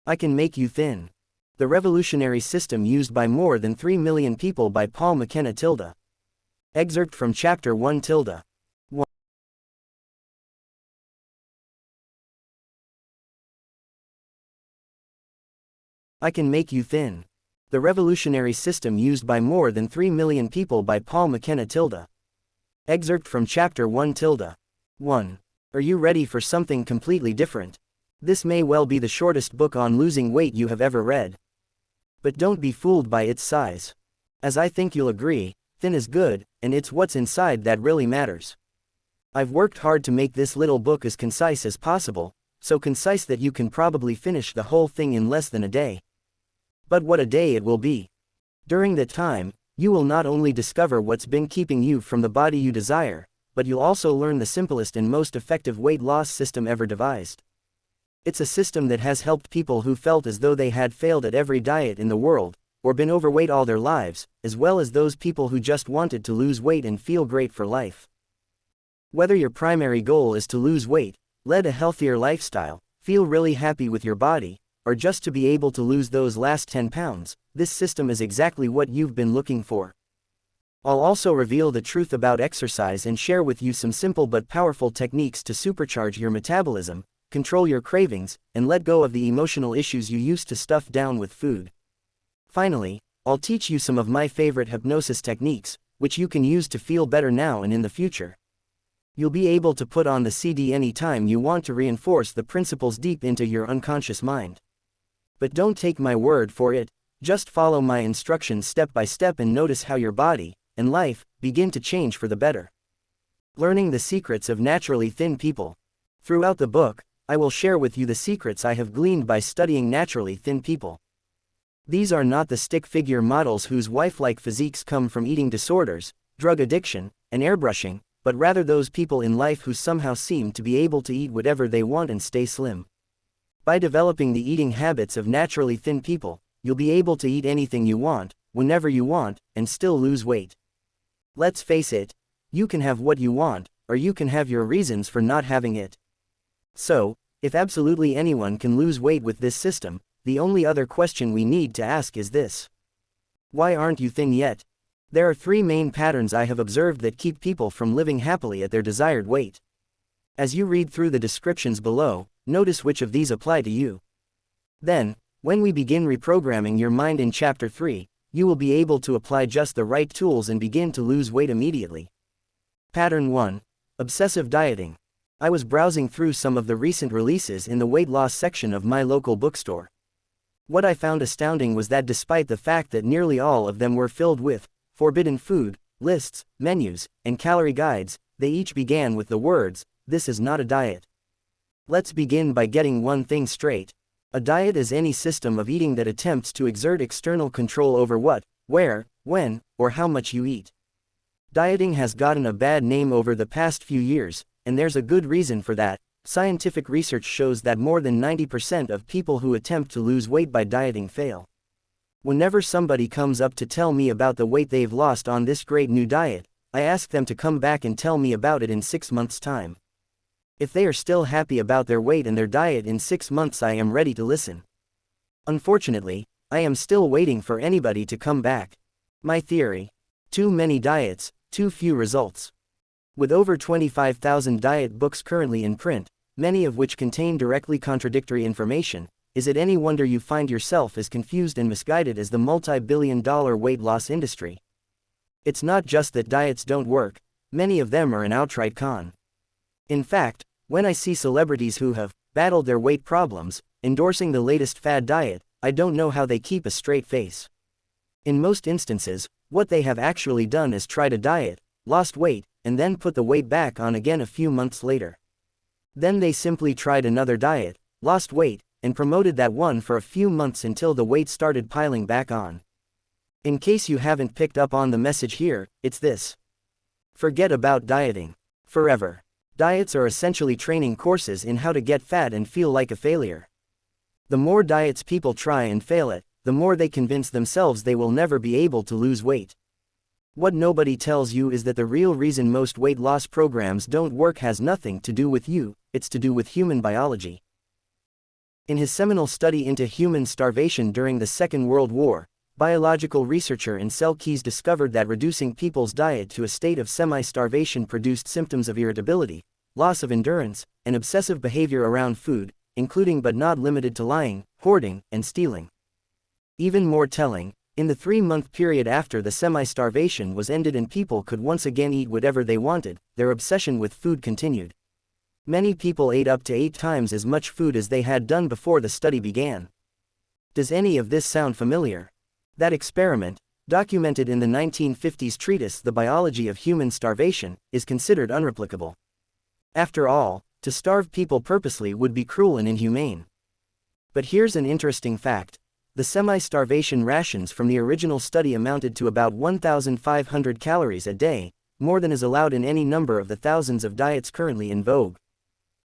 I Can Make You Thin. The revolutionary system used by more than 3 million people by Paul McKenna tilde. Excerpt from Chapter 1 tilde. 1. I Can Make You Thin. The revolutionary system used by more than 3 million people by Paul McKenna tilde. Excerpt from Chapter 1 tilde. 1. Are you ready for something completely different? This may well be the shortest book on losing weight you have ever read. But don't be fooled by its size. As I think you'll agree, thin is good, and it's what's inside that really matters. I've worked hard to make this little book as concise as possible, so concise that you can probably finish the whole thing in less than a day. But what a day it will be! During that time, you will not only discover what's been keeping you from the body you desire, but you'll also learn the simplest and most effective weight loss system ever devised. It's a system that has helped people who felt as though they had failed at every diet in the world, or been overweight all their lives, as well as those people who just wanted to lose weight and feel great for life. Whether your primary goal is to lose weight, lead a healthier lifestyle, feel really happy with your body, or just to be able to lose those last 10 pounds, this system is exactly what you've been looking for. I'll also reveal the truth about exercise and share with you some simple but powerful techniques to supercharge your metabolism, control your cravings, and let go of the emotional issues you used to stuff down with food. Finally, I'll teach you some of my favorite hypnosis techniques, which you can use to feel better now and in the future. You'll be able to put on the CD anytime you want to reinforce the principles deep into your unconscious mind. But don't take my word for it, just follow my instructions step by step and notice how your body and life begin to change for the better. Learning the secrets of naturally thin people. Throughout the book, I will share with you the secrets I have gleaned by studying naturally thin people. These are not the stick figure models whose wife-like physiques come from eating disorders, drug addiction, and airbrushing, but rather those people in life who somehow seem to be able to eat whatever they want and stay slim. By developing the eating habits of naturally thin people, you'll be able to eat anything you want, whenever you want, and still lose weight. Let's face it, you can have what you want, or you can have your reasons for not having it. So, if absolutely anyone can lose weight with this system, the only other question we need to ask is this: why aren't you thin yet? There are 3 main patterns I have observed that keep people from living happily at their desired weight. As you read through the descriptions below, notice which of these apply to you. Then, when we begin reprogramming your mind in Chapter 3, you will be able to apply just the right tools and begin to lose weight immediately. Pattern 1. Obsessive dieting. I was browsing through some of the recent releases in the weight loss section of my local bookstore. What I found astounding was that despite the fact that nearly all of them were filled with forbidden food lists, menus, and calorie guides, they each began with the words, "This is not a diet." Let's begin by getting one thing straight. A diet is any system of eating that attempts to exert external control over what, where, when, or how much you eat. Dieting has gotten a bad name over the past few years, and there's a good reason for that. Scientific research shows that more than 90% of people who attempt to lose weight by dieting fail. Whenever somebody comes up to tell me about the weight they've lost on this great new diet, I ask them to come back and tell me about it in 6 months' time. If they are still happy about their weight and their diet in 6 months, I am ready to listen. Unfortunately, I am still waiting for anybody to come back. My theory: too many diets, too few results. With over 25,000 diet books currently in print, many of which contain directly contradictory information, is it any wonder you find yourself as confused and misguided as the multi-billion-dollar weight loss industry? It's not just that diets don't work, many of them are an outright con. In fact, when I see celebrities who have battled their weight problems, endorsing the latest fad diet, I don't know how they keep a straight face. In most instances, what they have actually done is tried a diet, lost weight, and then put the weight back on again a few months later. Then they simply tried another diet, lost weight, and promoted that one for a few months until the weight started piling back on. In case you haven't picked up on the message here, it's this: forget about dieting forever. Diets are essentially training courses in how to get fat and feel like a failure. The more diets people try and fail at, the more they convince themselves they will never be able to lose weight. What nobody tells you is that the real reason most weight loss programs don't work has nothing to do with you, it's to do with human biology. In his seminal study into human starvation during the Second World War, biological researcher Ancel Keys discovered that reducing people's diet to a state of semi-starvation produced symptoms of irritability, loss of endurance, and obsessive behavior around food, including but not limited to lying, hoarding, and stealing. Even more telling, in the 3-month period after the semi-starvation was ended and people could once again eat whatever they wanted, their obsession with food continued. Many people ate up to 8 times as much food as they had done before the study began. Does any of this sound familiar? That experiment, documented in the 1950s treatise The Biology of Human Starvation, is considered unreplicable. After all, to starve people purposely would be cruel and inhumane. But here's an interesting fact. The semi-starvation rations from the original study amounted to about 1,500 calories a day, more than is allowed in any number of the thousands of diets currently in vogue.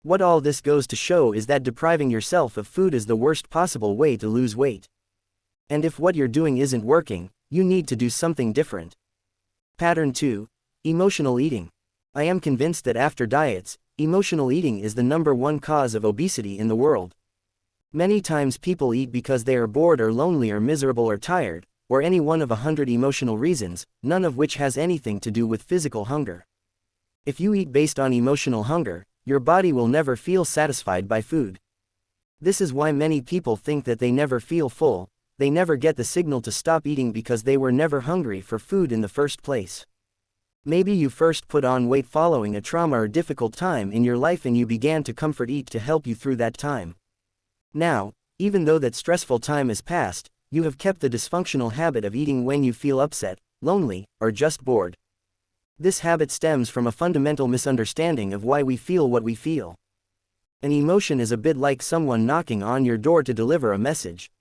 What all this goes to show is that depriving yourself of food is the worst possible way to lose weight. And if what you're doing isn't working, you need to do something different. Pattern 2. Emotional eating. I am convinced that after diets, emotional eating is the #1 cause of obesity in the world. Many times people eat because they are bored or lonely or miserable or tired, or any one of 100 emotional reasons, none of which has anything to do with physical hunger. If you eat based on emotional hunger, your body will never feel satisfied by food. This is why many people think that they never feel full. They never get the signal to stop eating because they were never hungry for food in the first place. Maybe you first put on weight following a trauma or difficult time in your life and you began to comfort eat to help you through that time. Now, even though that stressful time is past, you have kept the dysfunctional habit of eating when you feel upset, lonely, or just bored. This habit stems from a fundamental misunderstanding of why we feel what we feel. An emotion is a bit like someone knocking on your door to deliver a message.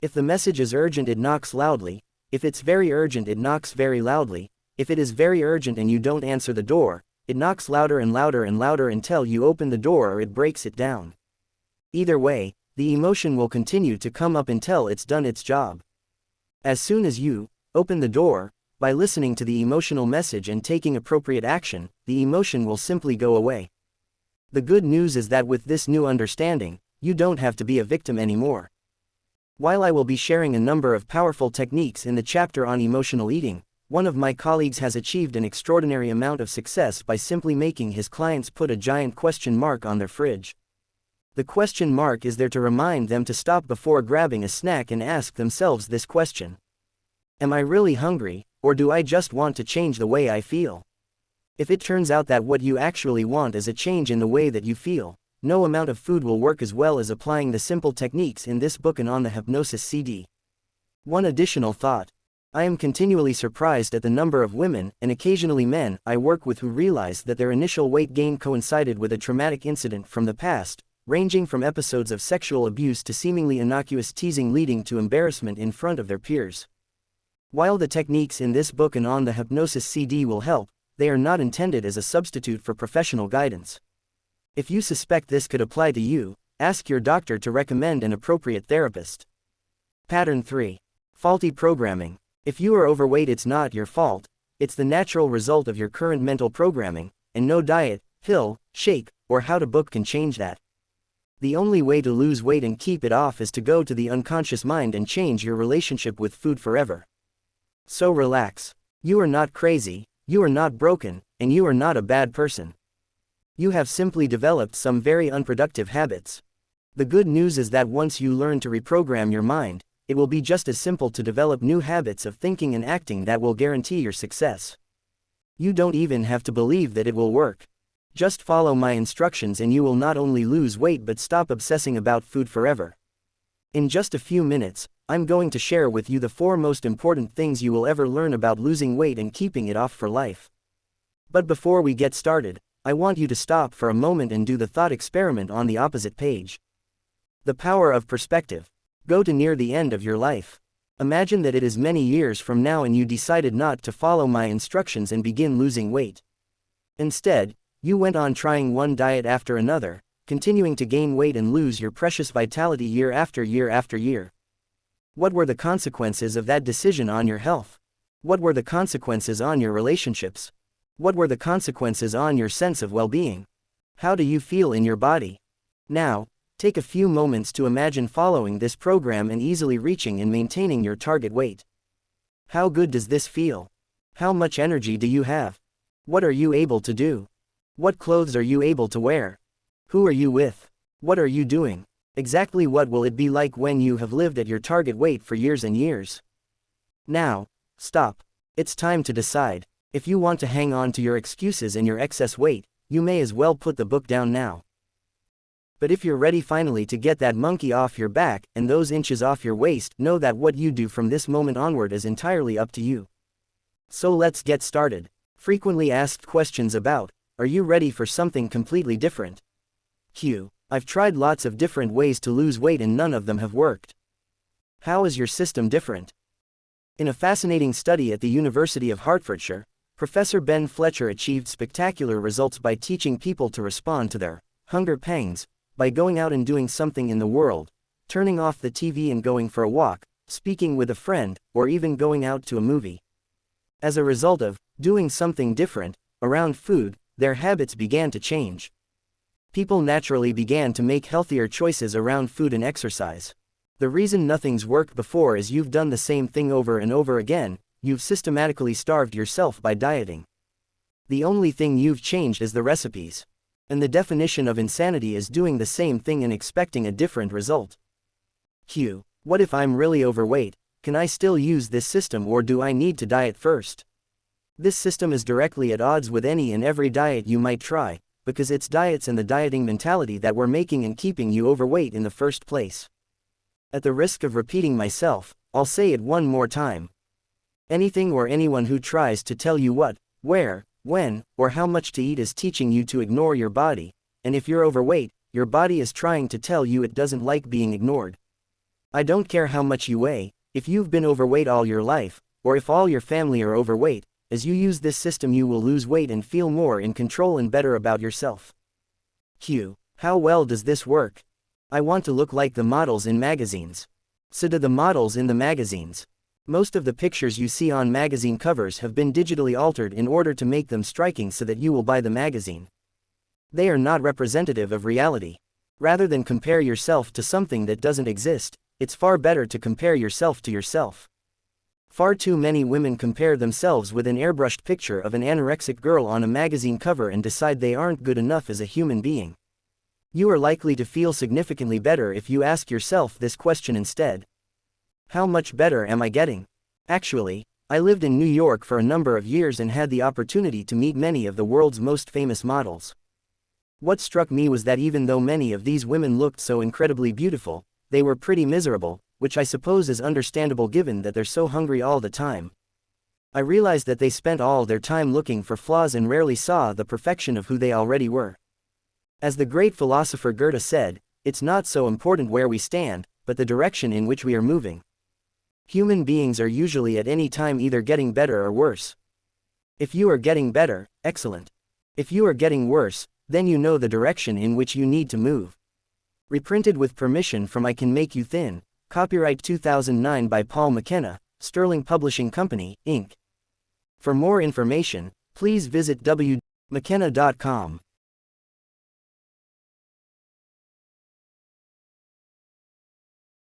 If the message is urgent, it knocks loudly. If it's very urgent, it knocks very loudly. If it is very urgent and you don't answer the door, it knocks louder and louder and louder until you open the door or it breaks it down. Either way, the emotion will continue to come up until it's done its job. As soon as you open the door, by listening to the emotional message and taking appropriate action, the emotion will simply go away. The good news is that with this new understanding, you don't have to be a victim anymore. While I will be sharing a number of powerful techniques in the chapter on emotional eating, one of my colleagues has achieved an extraordinary amount of success by simply making his clients put a giant question mark on their fridge. The question mark is there to remind them to stop before grabbing a snack and ask themselves this question. Am I really hungry, or do I just want to change the way I feel? If it turns out that what you actually want is a change in the way that you feel, no amount of food will work as well as applying the simple techniques in this book and on the Hypnosis CD. One additional thought. I am continually surprised at the number of women, and occasionally men, I work with who realize that their initial weight gain coincided with a traumatic incident from the past, ranging from episodes of sexual abuse to seemingly innocuous teasing leading to embarrassment in front of their peers. While the techniques in this book and on the Hypnosis CD will help, they are not intended as a substitute for professional guidance. If you suspect this could apply to you, ask your doctor to recommend an appropriate therapist. Pattern 3. Faulty programming. If you are overweight, it's not your fault, it's the natural result of your current mental programming, and no diet, pill, shake, or how to book can change that. The only way to lose weight and keep it off is to go to the unconscious mind and change your relationship with food forever. So relax. You are not crazy, you are not broken, and you are not a bad person. You have simply developed some very unproductive habits. The good news is that once you learn to reprogram your mind, it will be just as simple to develop new habits of thinking and acting that will guarantee your success. You don't even have to believe that it will work. Just follow my instructions and you will not only lose weight but stop obsessing about food forever. In just a few minutes, I'm going to share with you the 4 most important things you will ever learn about losing weight and keeping it off for life. But before we get started, I want you to stop for a moment and do the thought experiment on the opposite page. The power of perspective. Go to near the end of your life. Imagine that it is many years from now and you decided not to follow my instructions and begin losing weight. Instead, you went on trying one diet after another, continuing to gain weight and lose your precious vitality year after year after year. What were the consequences of that decision on your health? What were the consequences on your relationships? What were the consequences on your sense of well-being? How do you feel in your body? Now, Take a few moments to imagine following this program and easily reaching and maintaining your target weight. How good does this feel? How much energy do you have? What are you able to do? What clothes are you able to wear? Who are you with? What are you doing? Exactly what will it be like when you have lived at your target weight for years and years? Now, stop. It's time to decide. If you want to hang on to your excuses and your excess weight, you may as well put the book down now. But if you're ready finally to get that monkey off your back and those inches off your waist, know that what you do from this moment onward is entirely up to you. So let's get started. Frequently asked questions about, are you ready for something completely different? Q. I've tried lots of different ways to lose weight and none of them have worked. How is your system different? In a fascinating study at the University of Hertfordshire, Professor Ben Fletcher achieved spectacular results by teaching people to respond to their hunger pangs by going out and doing something in the world, turning off the TV and going for a walk, speaking with a friend, or even going out to a movie. As a result of doing something different around food, their habits began to change. People naturally began to make healthier choices around food and exercise. The reason nothing's worked before is you've done the same thing over and over again. You've systematically starved yourself by dieting. The only thing you've changed is the recipes. And the definition of insanity is doing the same thing and expecting a different result. Q. What if I'm really overweight? Can I still use this system or do I need to diet first? This system is directly at odds with any and every diet you might try, because it's diets and the dieting mentality that were making and keeping you overweight in the first place. At the risk of repeating myself, I'll say it one more time. Anything or anyone who tries to tell you what, where, when, or how much to eat is teaching you to ignore your body, and if you're overweight, your body is trying to tell you it doesn't like being ignored. I don't care how much you weigh, if you've been overweight all your life, or if all your family are overweight, as you use this system you will lose weight and feel more in control and better about yourself. Q. How well does this work? I want to look like the models in magazines. So do the models in the magazines. Most of the pictures you see on magazine covers have been digitally altered in order to make them striking so that you will buy the magazine. They are not representative of reality. Rather than compare yourself to something that doesn't exist, it's far better to compare yourself to yourself. Far too many women compare themselves with an airbrushed picture of an anorexic girl on a magazine cover and decide they aren't good enough as a human being. You are likely to feel significantly better if you ask yourself this question instead. How much better am I getting? Actually, I lived in New York for a number of years and had the opportunity to meet many of the world's most famous models. What struck me was that even though many of these women looked so incredibly beautiful, they were pretty miserable, which I suppose is understandable given that they're so hungry all the time. I realized that they spent all their time looking for flaws and rarely saw the perfection of who they already were. As the great philosopher Goethe said, it's not so important where we stand, but the direction in which we are moving. Human beings are usually at any time either getting better or worse. If you are getting better, excellent. If you are getting worse, then you know the direction in which you need to move. Reprinted with permission from I Can Make You Thin, copyright 2009 by Paul McKenna, Sterling Publishing Company, Inc. For more information, please visit www.mckenna.com.